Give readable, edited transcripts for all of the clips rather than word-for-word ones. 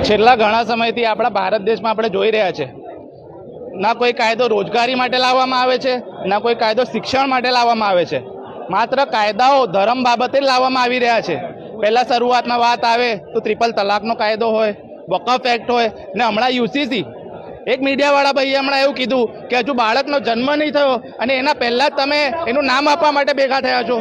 છેલ્લા ઘણા સમયથી આપણા ભારત દેશમાં આપણે જોઈ રહ્યા છે, ના કોઈ કાયદો રોજગારી માટે લાવવામાં આવે છે, ના કોઈ કાયદો શિક્ષણ માટે લાવવામાં આવે છે. માત્ર કાયદાઓ ધર્મ બાબતે જ લાવવામાં આવી રહ્યા છે. પહેલાં શરૂઆતમાં વાત આવે તો ટ્રિપલ તલાકનો કાયદો હોય, વકફ એક્ટ હોય, ને હમણાં યુસીસી. એક મીડિયાવાળા ભાઈએ હમણાં એવું કીધું કે હજુ બાળકનો જન્મ નહીં થયો અને એના પહેલાં જ તમે એનું નામ આપવા માટે ભેગા થયા છો.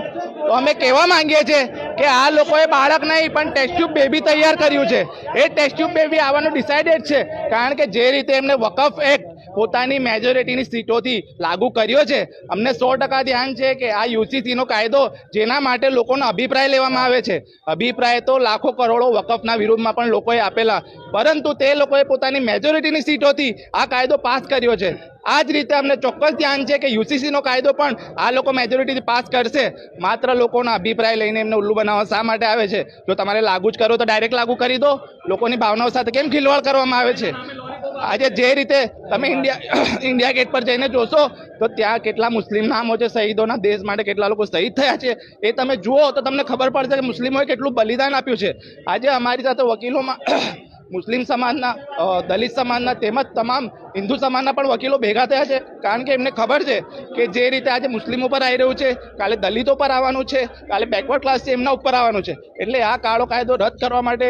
તો અમે કહેવા માંગીએ છીએ કે આ લોકોએ બાળક નહીં પણ ટેસ્ટ ટ્યુબ બેબી તૈયાર કર્યું છે. એ ટેસ્ટ ટ્યુબ બેબી આવવાનું ડિસાઇડેડ છે, કારણ કે જે રીતે એમને વકફ એક્ટ પોતાની મેજોરિટીની સીટોથી લાગુ કર્યો છે, અમને 100% ધ્યાન છે કે આ યુસીસીનો કાયદો જેના માટે લોકોનો અભિપ્રાય લેવામાં આવે છે, અભિપ્રાય તો લાખો કરોડો વકફના વિરોધમાં પણ લોકોએ આપેલા, પરંતુ તે લોકોએ પોતાની મેજોરિટીની સીટોથી આ કાયદો પાસ કર્યો છે. આ જ રીતે અમને ચોક્કસ ધ્યાન છે કે યુસીસીનો કાયદો પણ આ લોકો મેજોરિટીથી પાસ કરશે. માત્ર લોકોના અભિપ્રાય લઈને એમને ઉલ્લુ બનાવવા શા માટે આવે છે? જો તમારે લાગુ જ કરો તો ડાયરેક્ટ લાગુ કરી દો. લોકોની ભાવનાઓ સાથે કેમ ખિલવાડ કરવામાં આવે છે? આજે જે રીતે તમે ઇન્ડિયા ગેટ પર જઈને જોશો તો ત્યાં કેટલા મુસ્લિમ નામો છે શહીદોના, દેશ માટે કેટલા લોકો શહીદ થયા છે એ તમે જુઓ તો તમને ખબર પડશે કે મુસ્લિમોએ કેટલું બલિદાન આપ્યું છે. આજે અમારી સાથે વકીલોમાં મુસ્લિમ સમાજના, દલિત સમાજના તેમજ તમામ હિન્દુ સમાજના પણ વકીલો ભેગા થયા છે, કારણ કે એમને ખબર છે કે જે રીતે આજે મુસ્લિમો પર આવી રહ્યું છે, કાલે દલિતો પર આવવાનું છે, કાલે બેકવર્ડ ક્લાસ છે એમના ઉપર આવવાનું છે. એટલે આ કાળો કાયદો રદ કરવા માટે